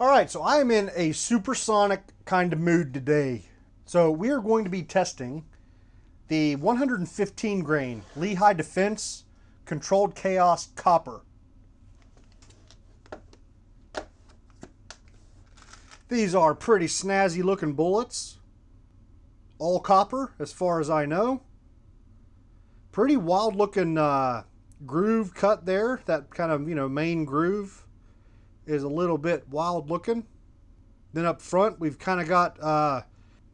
All right, so I am in a supersonic kind of mood today. So we are going to be testing the 115 grain Lehigh Defense Controlled Chaos Copper. These are pretty snazzy looking bullets. All copper as far as I know. Pretty wild looking groove cut there. That kind of, main groove is a little bit wild looking. Then up front we've kind of got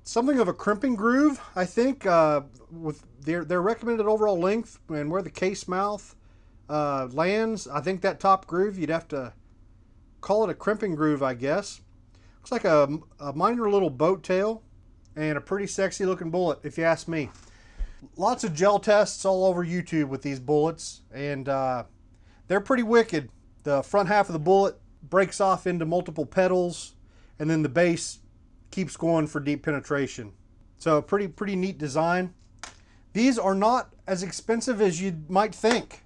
something of a crimping groove, I think, with their recommended overall length and where the case mouth lands. I think that top groove, you'd have to call it a crimping groove, I guess. Looks like a minor little boat tail and a pretty sexy looking bullet, if you ask me. Lots of gel tests all over YouTube with these bullets, and they're pretty wicked. The front half of the bullet breaks off into multiple petals, and then the base keeps going for deep penetration. So pretty neat design. These are not as expensive as you might think.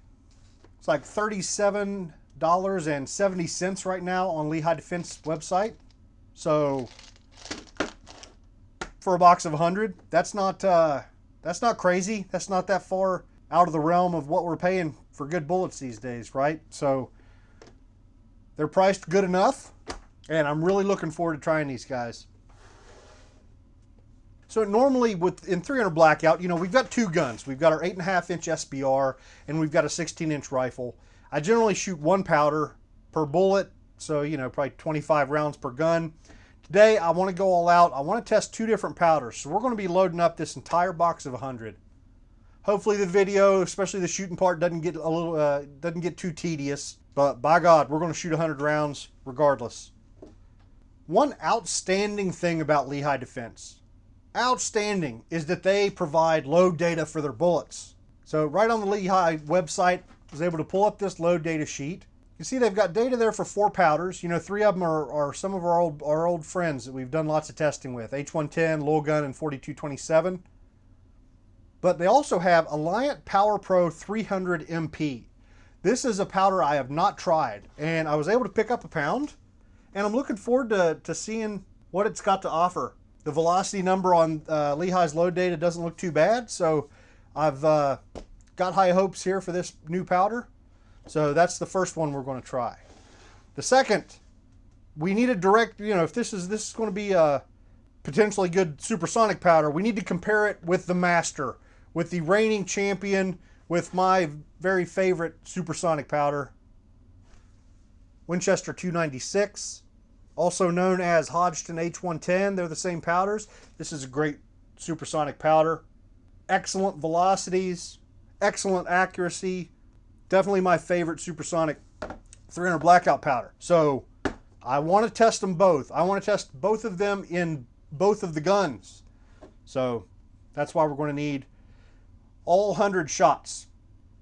It's like $37.70 right now on Lehigh Defense website. So for a box of 100, that's not crazy. That's not that far out of the realm of what we're paying for good bullets these days, right? So they're priced good enough, and I'm really looking forward to trying these guys. So normally in 300 Blackout, we've got two guns. We've got our 8.5-inch SBR, and we've got a 16-inch rifle. I generally shoot one powder per bullet, so probably 25 rounds per gun. Today I want to go all out. I want to test two different powders, so we're going to be loading up this entire box of 100. Hopefully the video, especially the shooting part, doesn't get too tedious. But by God, we're going to shoot 100 rounds regardless. One outstanding thing about Lehigh Defense, is that they provide load data for their bullets. So right on the Lehigh website, I was able to pull up this load data sheet. You see they've got data there for 4 powders. 3 of them are some of our old friends that we've done lots of testing with. H110, Lowell Gun, and 4227. But they also have Alliant Power Pro 300 MP. This is a powder I have not tried, and I was able to pick up a pound, and I'm looking forward to seeing what it's got to offer. The velocity number on Lehigh's load data doesn't look too bad, so I've got high hopes here for this new powder. So that's the first one we're going to try. The second, we need a direct, if this is going to be a potentially good supersonic powder, we need to compare it with the master, with the reigning champion, with my very favorite supersonic powder, Winchester 296, also known as Hodgdon H110. They're the same powders. This is a great supersonic powder. Excellent velocities, excellent accuracy. Definitely my favorite supersonic 300 Blackout powder. So I want to test them both. I want to test both of them in both of the guns. So that's why we're going to need all 100 shots.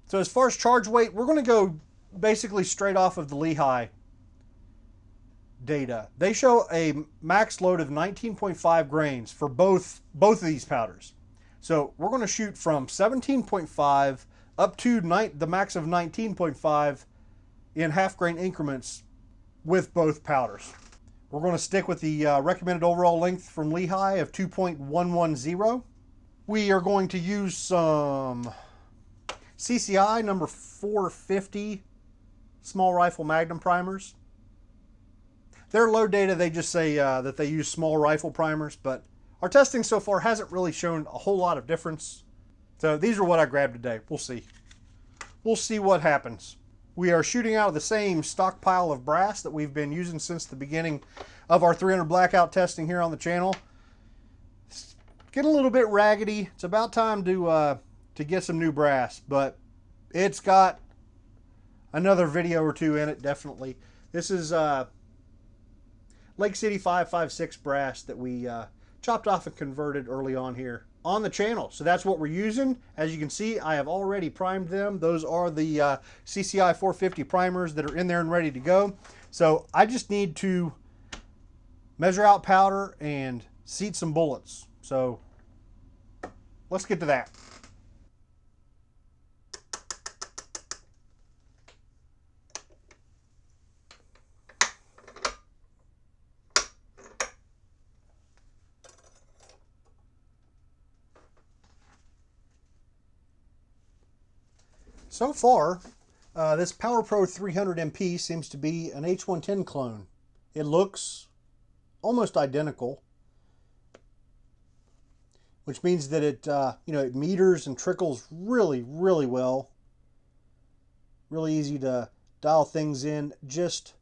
So as far as charge weight, we're going to go basically straight off of the Lehigh data. They show a max load of 19.5 grains for both of these powders. So we're going to shoot from 17.5 up to the max of 19.5 in half grain increments with both powders. We're going to stick with the recommended overall length from Lehigh of 2.110. We are going to use some CCI number 450 small rifle magnum primers. Their load data, they just say that they use small rifle primers, but our testing so far hasn't really shown a whole lot of difference. So these are what I grabbed today. We'll see. We'll see what happens. We are shooting out of the same stockpile of brass that we've been using since the beginning of our 300 Blackout testing here on the channel. It's getting a little bit raggedy. It's about time to get some new brass, but it's got another video or two in it, definitely. This is Lake City 556 brass that we chopped off and converted early on here on the channel. So that's what we're using. As you can see, I have already primed them. Those are the CCI 450 primers that are in there and ready to go. So I just need to measure out powder and seat some bullets. So let's get to that. So far, this Power Pro 300 MP seems to be an H110 clone. It looks almost identical, which means that it, it meters and trickles really, really well. Really easy to dial things in just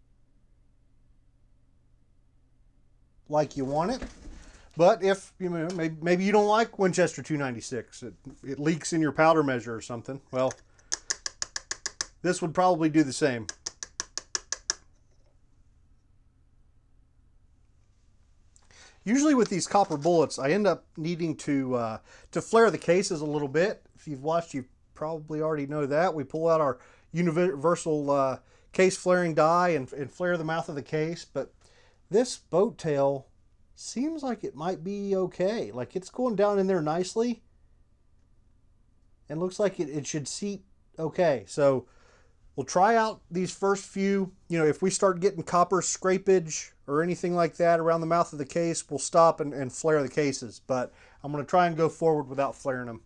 like you want it. But if maybe you don't like Winchester 296, it leaks in your powder measure or something, well, this would probably do the same. Usually with these copper bullets, I end up needing to flare the cases a little bit. If you've watched, you probably already know that. We pull out our universal case flaring die and flare the mouth of the case. But this boat tail seems like it might be okay. Like it's going down in there nicely. And looks like it should seat okay. So we'll try out these first few. If we start getting copper scrapage or anything like that around the mouth of the case, we'll stop and flare the cases. But I'm going to try and go forward without flaring them.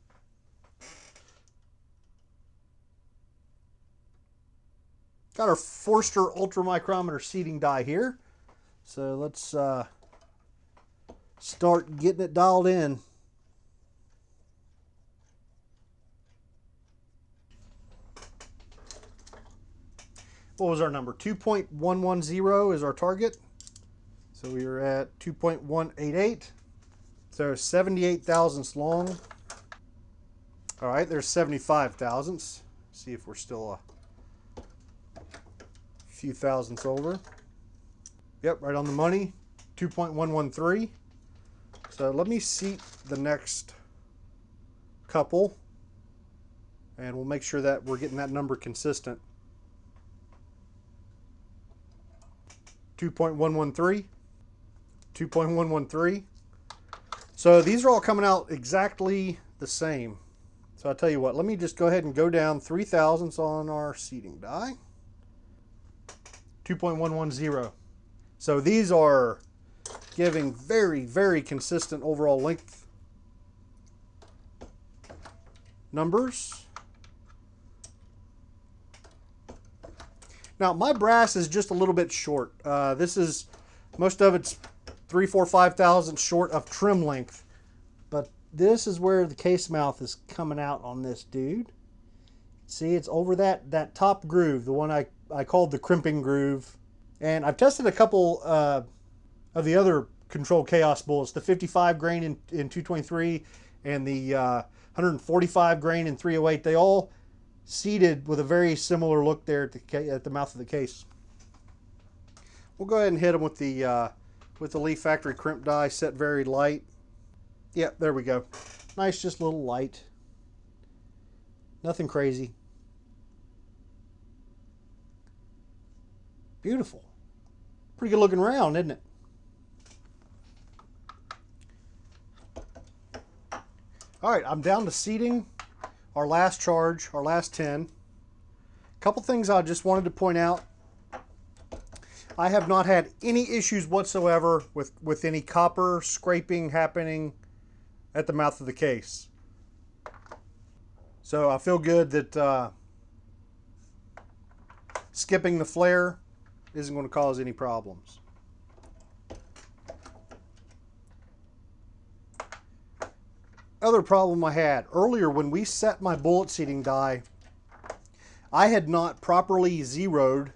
Got our Forster ultramicrometer seating die here. So let's start getting it dialed in. What was our number? 2.110 is our target. So we are at 2.188. So 78 thousandths long. All right, there's 75 thousandths. See if we're still a few thousandths over. Yep, right on the money. 2.113. So let me seat the next couple, and we'll make sure that we're getting that number consistent. 2.113, 2.113. So these are all coming out exactly the same. So I'll tell you what, let me just go ahead and go down 3 thousandths on our seating die. 2.110. So these are giving very, very consistent overall length numbers. Now my brass is just a little bit short. This is, most of it's 3, 4, 5 thousandths short of trim length. But this is where the case mouth is coming out on this dude. See, it's over that top groove, the one I called the crimping groove. And I've tested a couple of the other Control Chaos bullets, the 55 grain in 223 and the 145 grain in 308. They all seated with a very similar look there at the mouth of the case. We'll go ahead and hit them with the Lee Factory crimp die, set very light. Yep, there we go. Nice, just a little light. Nothing crazy. Beautiful. Pretty good looking round, isn't it? All right, I'm down to seating our last charge, our last 10. A couple things I just wanted to point out. I have not had any issues whatsoever with any copper scraping happening at the mouth of the case. So I feel good that skipping the flare isn't going to cause any problems. Other problem I had earlier, when we set my bullet seating die, I had not properly zeroed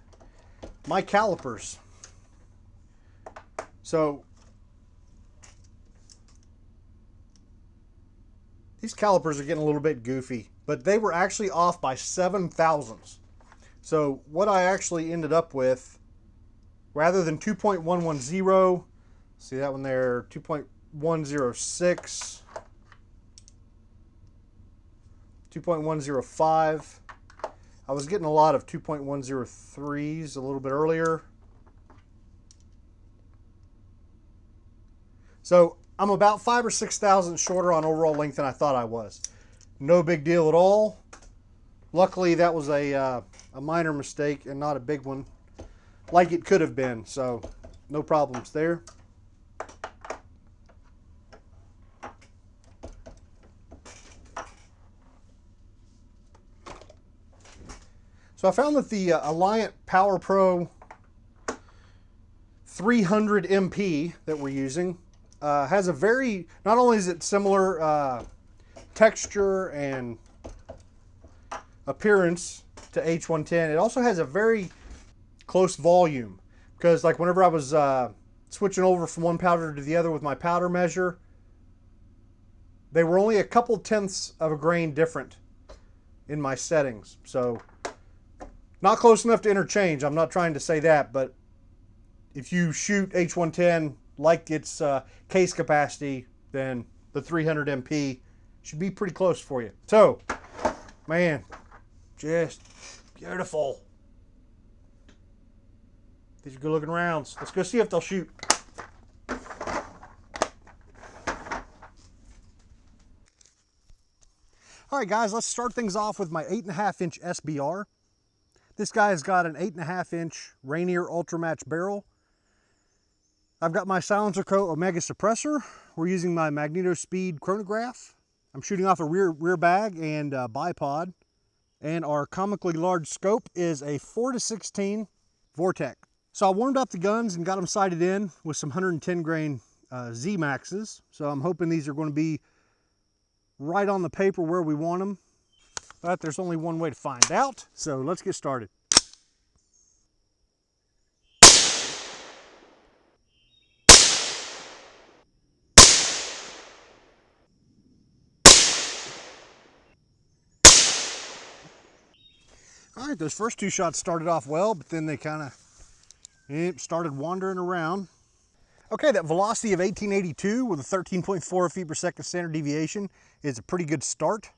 my calipers. So these calipers are getting a little bit goofy, but they were actually off by 7 thousandths. So what I actually ended up with, rather than 2.110, see that one there, 2.106, 2.105. I was getting a lot of 2.103s a little bit earlier. So I'm about 5 or 6 thousandths shorter on overall length than I thought I was. No big deal at all. Luckily, that was a minor mistake and not a big one, like it could have been. So no problems there. So I found that the Alliant Power Pro 300 MP that we're using has a very, not only is it similar texture and appearance to H110, it also has a very close volume. Because like whenever I was switching over from one powder to the other with my powder measure, they were only a couple tenths of a grain different in my settings. So not close enough to interchange. I'm not trying to say that, but if you shoot H110 like its case capacity, then the 300 MP should be pretty close for you. So, man, just beautiful. These are good looking rounds. Let's go see if they'll shoot. All right, guys, let's start things off with my 8.5-inch SBR. This guy's got an 8.5-inch Rainier Ultramatch barrel. I've got my Silencer Co. Omega suppressor. We're using my Magneto Speed chronograph. I'm shooting off a rear bag and bipod. And our comically large scope is a 4-16 Vortex. So I warmed up the guns and got them sighted in with some 110 grain Z Maxes. So I'm hoping these are going to be right on the paper where we want them. But there's only one way to find out. So let's get started. All right, those first two shots started off well, but then they kind of started wandering around. Okay, that velocity of 1882 with a 13.4 feet per second standard deviation is a pretty good start.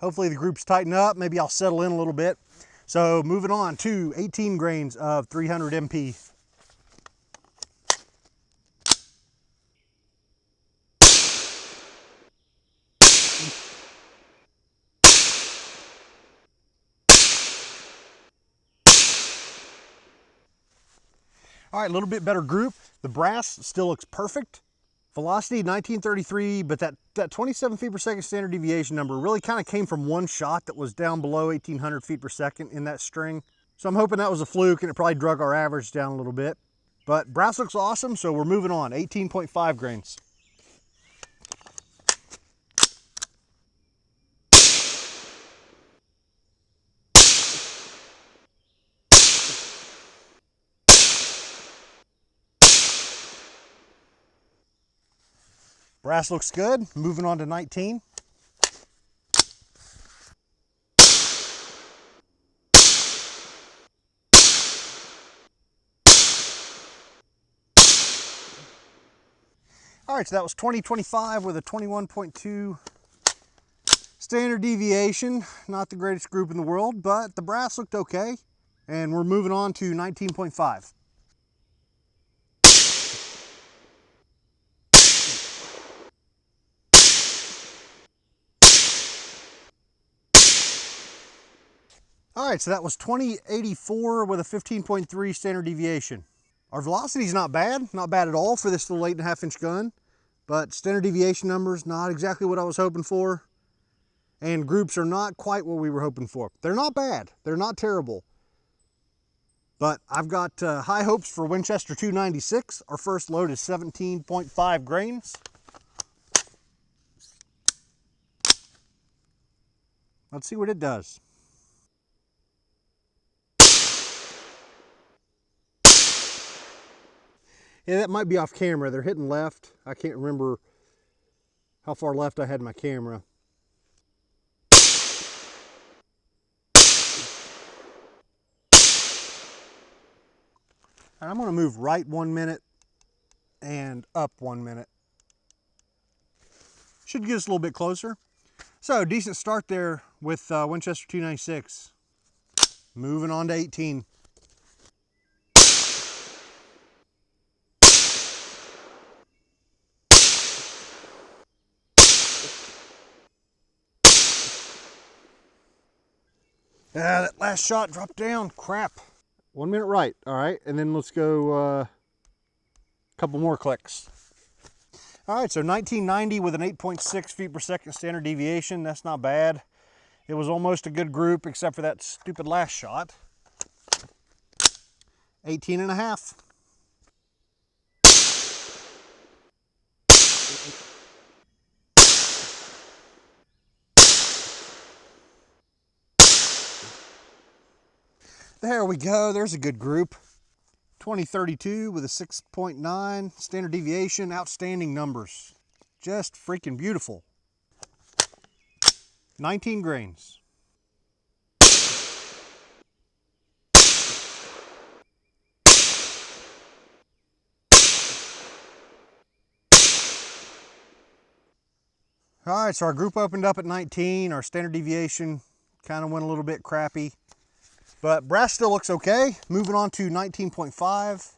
Hopefully the groups tighten up. Maybe I'll settle in a little bit. So moving on to 18 grains of 300 MP. All right, a little bit better group. The brass still looks perfect. Velocity 1933, but that 27 feet per second standard deviation number really kind of came from one shot that was down below 1800 feet per second in that string. So I'm hoping that was a fluke and it probably drug our average down a little bit. But brass looks awesome, so we're moving on. 18.5 grains. Brass looks good. Moving on to 19. All right, so that was 2025 with a 21.2 standard deviation. Not the greatest group in the world, but the brass looked okay. And we're moving on to 19.5. All right, so that was 2084 with a 15.3 standard deviation. Our velocity is not bad at all for this little 8.5-inch gun, but standard deviation numbers, not exactly what I was hoping for. And groups are not quite what we were hoping for. They're not bad, they're not terrible. But I've got high hopes for Winchester 296. Our first load is 17.5 grains. Let's see what it does. Yeah, that might be off camera. They're hitting left. I can't remember how far left I had my camera. I'm going to move right 1 minute and up 1 minute. Should get us a little bit closer. So, decent start there with Winchester 296. Moving on to 18. That last shot dropped down. Crap. 1 minute right. All right, and then let's go a couple more clicks. All right, so 1990 with an 8.6 feet per second standard deviation. That's not bad. It was almost a good group except for that stupid last shot. 18.5. There we go. There's a good group. 2032 with a 6.9 standard deviation. Outstanding numbers. Just freaking beautiful. 19 grains. All right, so our group opened up at 19. Our standard deviation kind of went a little bit crappy, but brass still looks okay. Moving on to 19.5.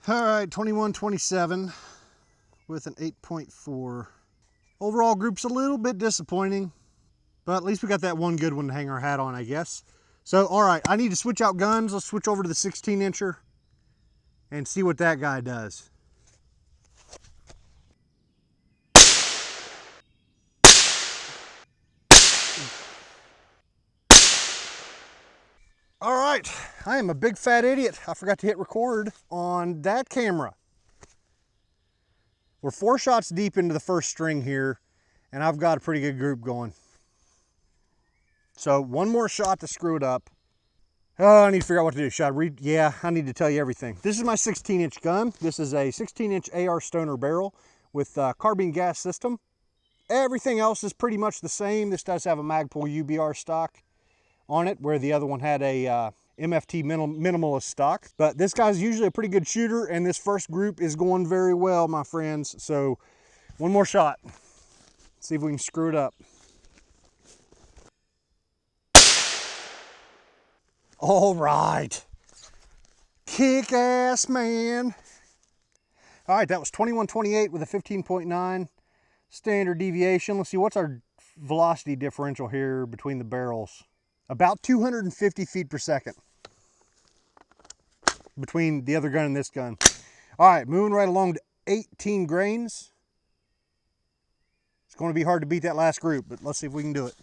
All right, 2127 with an 8.4. Overall group's a little bit disappointing, but at least we got that one good one to hang our hat on, I guess. So, all right, I need to switch out guns. Let's switch over to the 16-incher and see what that guy does. All right, I am a big fat idiot. I forgot to hit record on that camera. We're 4 shots deep into the first string here, and I've got a pretty good group going. So one more shot to screw it up. Oh, I need to figure out what to do. Should I read? Yeah, I need to tell you everything. This is my 16-inch gun. This is a 16-inch AR Stoner barrel with carbine gas system. Everything else is pretty much the same. This does have a Magpul UBR stock on it, where the other one had a MFT minimalist stock. But this guy's usually a pretty good shooter, and this first group is going very well, my friends. So one more shot. See if we can screw it up. All right. Kick ass, man. All right, that was 2128 with a 15.9 standard deviation. Let's see, what's our velocity differential here between the barrels? About 250 feet per second between the other gun and this gun. All right, moving right along to 18 grains. It's going to be hard to beat that last group, but let's see if we can do it.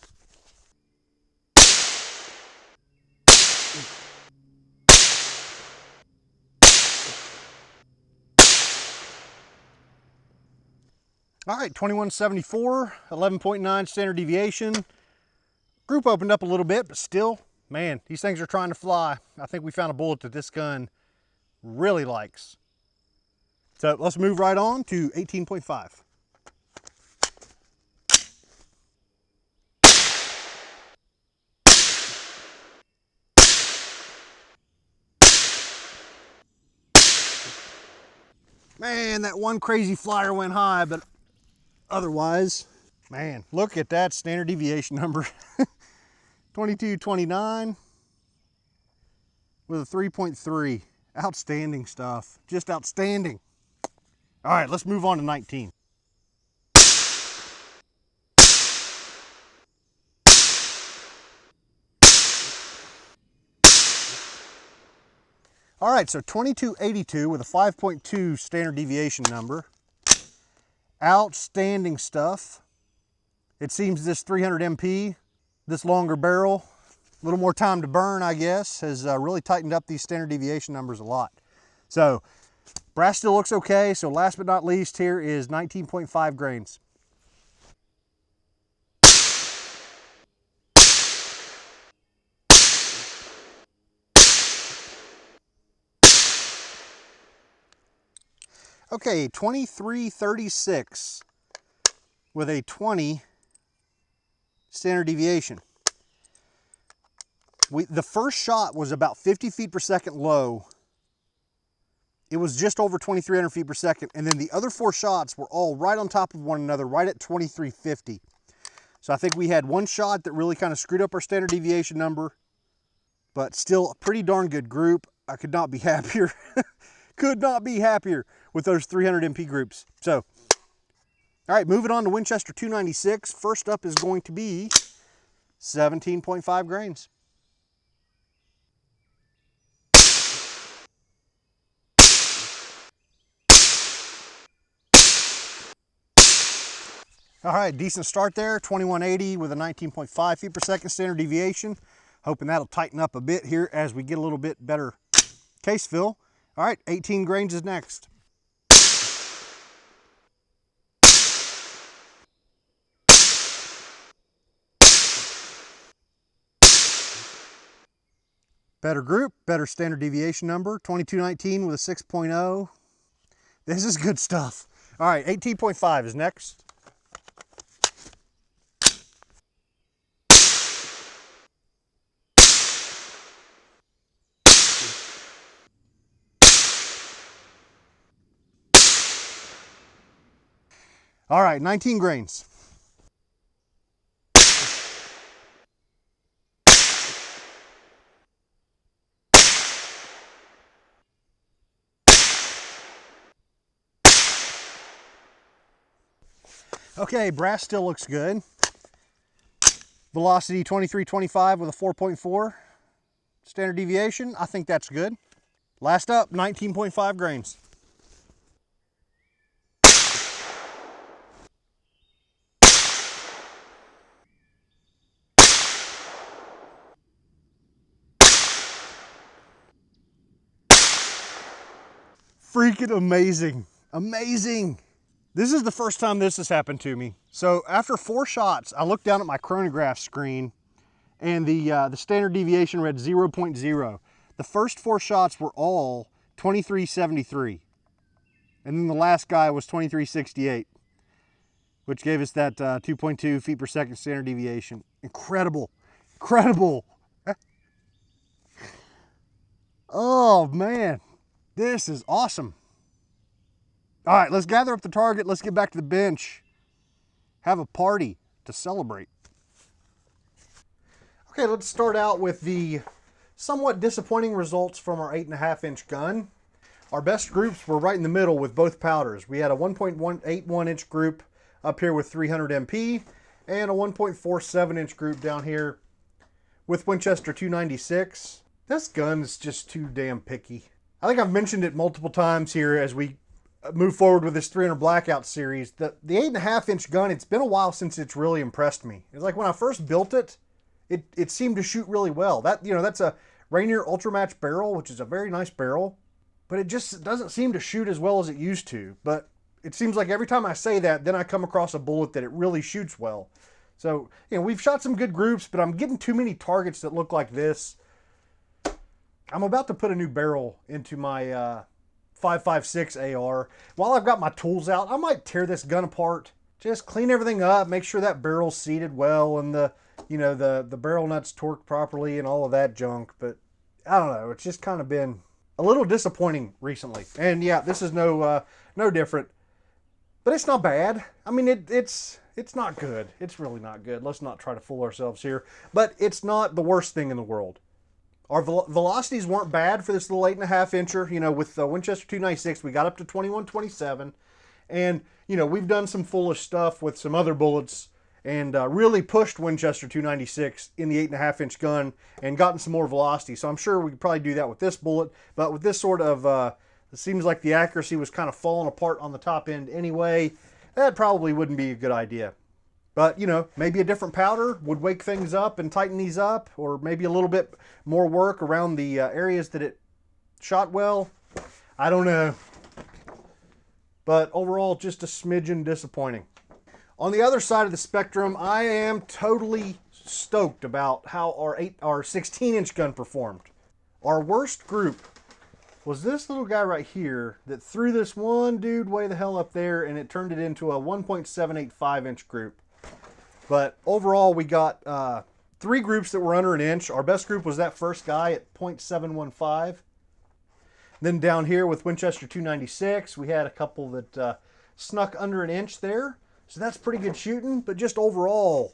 All right, 2174, 11.9 standard deviation. Group opened up a little bit, but still, man, these things are trying to fly. I think we found a bullet that this gun really likes. So let's move right on to 18.5. Man, that one crazy flyer went high, but otherwise, man, look at that standard deviation number. 2229 with a 3.3. Outstanding stuff. Just outstanding. All right, let's move on to 19. All right, so 2282 with a 5.2 standard deviation number. Outstanding stuff. It seems this 300 MP, this longer barrel, a little more time to burn, I guess, has really tightened up these standard deviation numbers a lot. So brass still looks okay. So last but not least, here is 19.5 grains. Okay, 2336 with a 20 standard deviation. The first shot was about 50 feet per second low. It was just over 2,300 feet per second. And then the other 4 shots were all right on top of one another, right at 2350. So I think we had one shot that really kind of screwed up our standard deviation number, but still a pretty darn good group. I could not be happier. Could not be happier with those 300 MP groups. So, all right, moving on to Winchester 296. First up is going to be 17.5 grains. All right, decent start there, 2180 with a 19.5 feet per second standard deviation. Hoping that'll tighten up a bit here as we get a little bit better case fill. All right, 18 grains is next. Better group, better standard deviation number, 2219 with a 6.0. This is good stuff. All right, 18.5 is next. All right, 19 grains. Okay, brass still looks good. Velocity 2325 with a 4.4. Standard deviation, I think that's good. Last up, 19.5 grains. Freaking amazing, amazing. This is the first time this has happened to me. So after 4 shots, I looked down at my chronograph screen and the standard deviation read 0.0. The first 4 shots were all 2373. And then the last guy was 2368, which gave us that 2.2 feet per second standard deviation. Incredible, incredible. Oh man, this is awesome. All right, let's gather up the target. Let's get back to the bench. Have a party to celebrate. Okay, let's start out with the somewhat disappointing results from our 8.5 inch gun. Our best groups were right in the middle with both powders. We had a 1.81 inch group up here with 300 MP and a 1.47 inch group down here with Winchester 296. This gun's just too damn picky. I think I've mentioned it multiple times here as we move forward with this 300 Blackout series. The 8.5 inch gun, it's been a while since it's really impressed me. It's like when I first built it, it seemed to shoot really well. That's a Rainier Ultramatch barrel, which is a very nice barrel, but it just doesn't seem to shoot as well as it used to. But it seems like every time I say that, then I come across a bullet that it really shoots well. So, we've shot some good groups, but I'm getting too many targets that look like this. I'm about to put a new barrel into my 5.56 AR. While I've got my tools out, I might tear this gun apart. Just clean everything up, make sure that barrel's seated well and the barrel nuts torqued properly and all of that junk. But I don't know, it's just kind of been a little disappointing recently. And yeah, this is no different. But it's not bad. I mean, it's not good. It's really not good. Let's not try to fool ourselves here. But it's not the worst thing in the world. Our velocities weren't bad for this little 8.5 incher. With the Winchester 296, we got up to 2127. And, we've done some foolish stuff with some other bullets and really pushed Winchester 296 in the 8.5 inch gun and gotten some more velocity. So I'm sure we could probably do that with this bullet. But with this sort of, it seems like the accuracy was kind of falling apart on the top end anyway. That probably wouldn't be a good idea. But, maybe a different powder would wake things up and tighten these up, or maybe a little bit more work around the areas that it shot well. I don't know. But overall, just a smidgen disappointing. On the other side of the spectrum, I am totally stoked about how our 16 inch gun performed. Our worst group was this little guy right here that threw this one dude way the hell up there, and it turned it into a 1.785 inch group. But overall, we got 3 groups that were under an inch. Our best group was that first guy at 0.715. Then down here with Winchester 296, we had a couple that snuck under an inch there. So that's pretty good shooting, but just overall,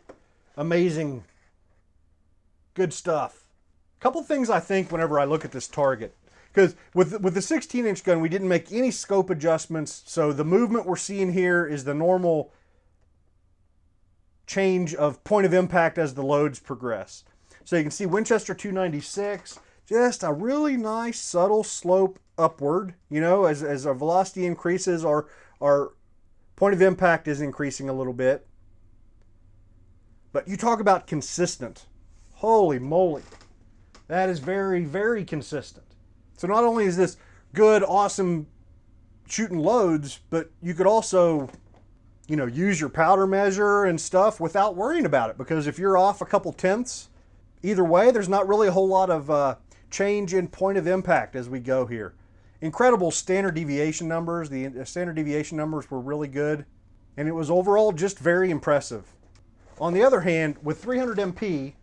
amazing, good stuff. A couple things I think whenever I look at this target. Because with the 16 inch gun, we didn't make any scope adjustments. So the movement we're seeing here is the normal change of point of impact as the loads progress. So you can see Winchester 296, just a really nice subtle slope upward. You know, as our velocity increases, our point of impact is increasing a little bit. But you talk about consistent. Holy moly. That is very, very consistent. So not only is this good, awesome shooting loads, but you could also, you know, use your powder measure and stuff without worrying about it. Because if you're off a couple tenths, either way, there's not really a whole lot of change in point of impact as we go here. Incredible standard deviation numbers. The standard deviation numbers were really good. And it was overall just very impressive. On the other hand, with 300 MP,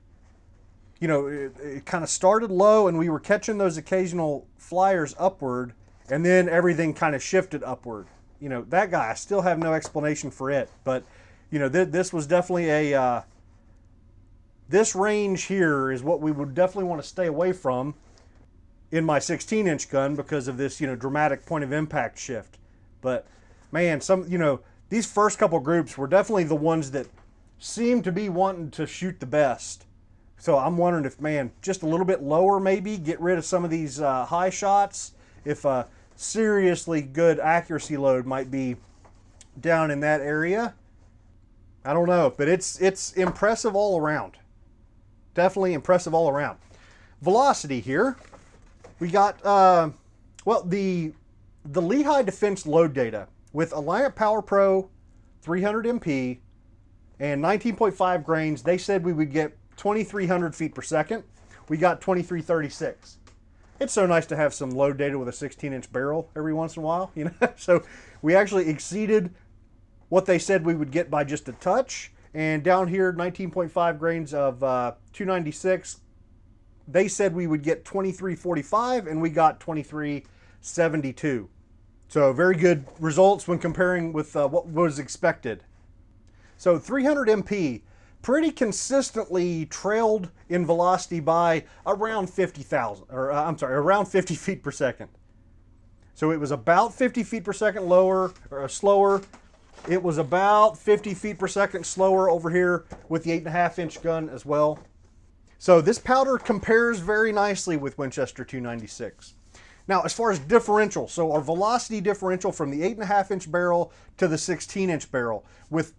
you know, it kind of started low and we were catching those occasional flyers upward, and then everything kind of shifted upward. You know, that guy, I still have no explanation for it, but, you know, this was definitely a, this range here is what we would definitely want to stay away from in my 16-inch gun because of this, you know, dramatic point of impact shift. But, man, you know, these first couple groups were definitely the ones that seemed to be wanting to shoot the best. So I'm wondering if, man, just a little bit lower maybe, get rid of some of these high shots, if a seriously good accuracy load might be down in that area. I don't know, but it's impressive all around. Definitely impressive all around. Velocity here. We got, well, the Lehigh Defense load data with Alliant Power Pro 300 MP and 19.5 grains. They said we would get 2,300 feet per second. We got 2,336. It's so nice to have some load data with a 16-inch barrel every once in a while, you know. So we actually exceeded what they said we would get by just a touch. And down here, 19.5 grains of 296. They said we would get 2,345, and we got 2,372. So very good results when comparing with what was expected. So 300 MP pretty consistently trailed in velocity by around 50,000, or I'm sorry, around 50 feet per second. So it was about 50 feet per second lower or slower. It was about 50 feet per second slower over here with the 8.5-inch gun as well. So this powder compares very nicely with Winchester 296. Now, as far as differential, so our velocity differential from the 8.5-inch barrel to the 16-inch barrel, with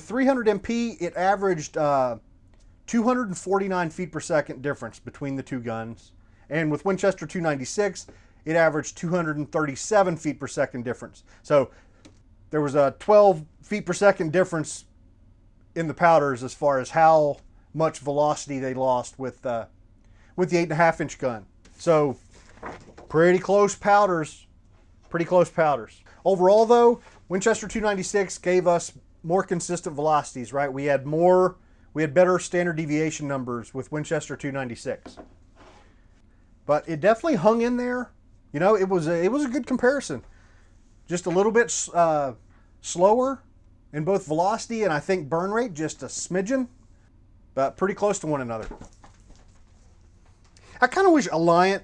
300 MP, it averaged 249 feet per second difference between the two guns. And with Winchester 296, it averaged 237 feet per second difference. So there was a 12 feet per second difference in the powders as far as how much velocity they lost with the 8.5-inch gun. So pretty close powders, pretty close powders. Overall though, Winchester 296 gave us more consistent velocities, right? We had better standard deviation numbers with Winchester 296. But it definitely hung in there. You know, it was a good comparison. Just a little bit slower in both velocity and I think burn rate, just a smidgen, but pretty close to one another. I kind of wish Alliant,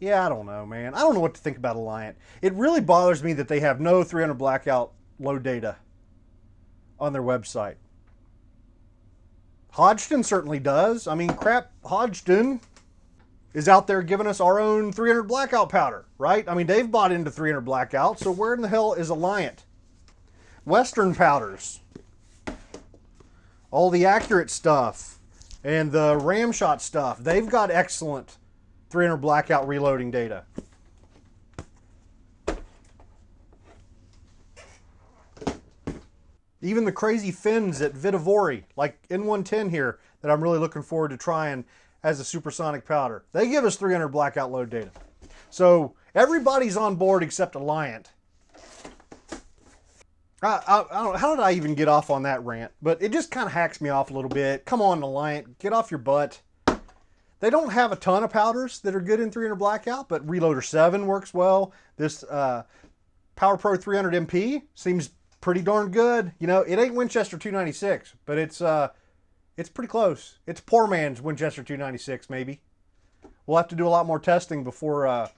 yeah, I don't know, man. I don't know what to think about Alliant. It really bothers me that they have no 300 blackout load data on their website. Hodgdon certainly does. I mean, crap, Hodgdon is out there giving us our own 300 blackout powder, right? I mean, they've bought into 300 blackout, so where in the hell is Alliant? Western Powders, all the accurate stuff, and the Ramshot stuff, they've got excellent 300 blackout reloading data. Even the crazy fins at Vitavori, like N110 here, that I'm really looking forward to trying as a supersonic powder, they give us 300 blackout load data. So everybody's on board except Alliant. I don't know, how did I even get off on that rant? But it just kind of hacks me off a little bit. Come on, Alliant, get off your butt. They don't have a ton of powders that are good in 300 blackout, but Reloader 7 works well. This Power Pro 300 MP seems pretty darn good. You know, it ain't Winchester 296, but it's pretty close. It's poor man's Winchester 296, maybe. We'll have to do a lot more testing before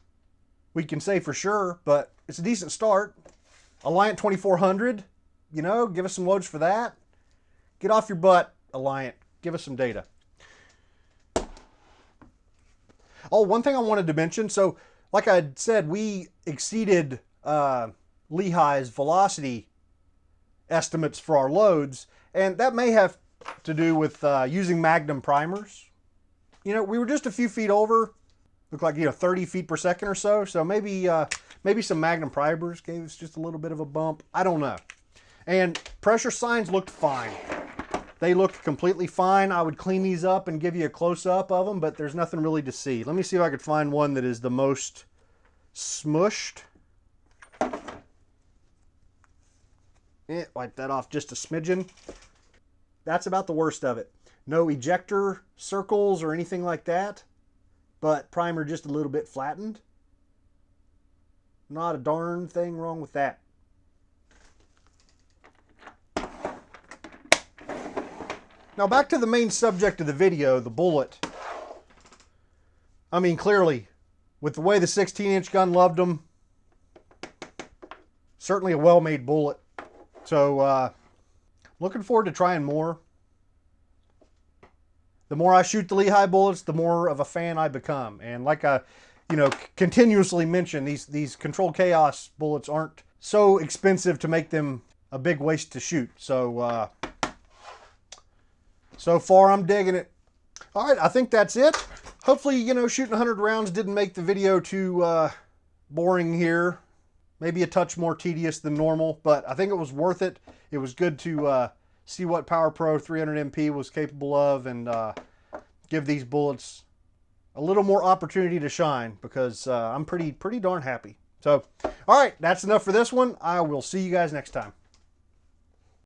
we can say for sure, but it's a decent start. Alliant 2400, you know, give us some loads for that. Get off your butt, Alliant. Give us some data. Oh, one thing I wanted to mention. So, like I said, we exceeded Lehigh's velocity estimates for our loads, and that may have to do with using Magnum primers. You know, we were just a few feet over, looked like, you know, 30 feet per second or so. So maybe some Magnum primers gave us just a little bit of a bump. I don't know. And pressure signs looked fine. They looked completely fine. I would clean these up and give you a close-up of them, but there's nothing really to see. Let me see if I could find one that is the most smushed. Wipe that off just a smidgen. That's about the worst of it. No ejector circles or anything like that, but primer just a little bit flattened. Not a darn thing wrong with that. Now back to the main subject of the video, the bullet. I mean, clearly, with the way the 16-inch gun loved them, certainly a well-made bullet. So, looking forward to trying more. The more I shoot the Lehigh bullets, the more of a fan I become. And like I, you know, continuously mention, these Controlled Chaos bullets aren't so expensive to make them a big waste to shoot. So, so far I'm digging it. All right, I think that's it. Hopefully, you know, shooting 100 rounds didn't make the video too boring here. Maybe a touch more tedious than normal, but I think it was worth it. It was good to see what Power Pro 300 MP was capable of, and give these bullets a little more opportunity to shine, because I'm pretty darn happy. So, all right, that's enough for this one. I will see you guys next time.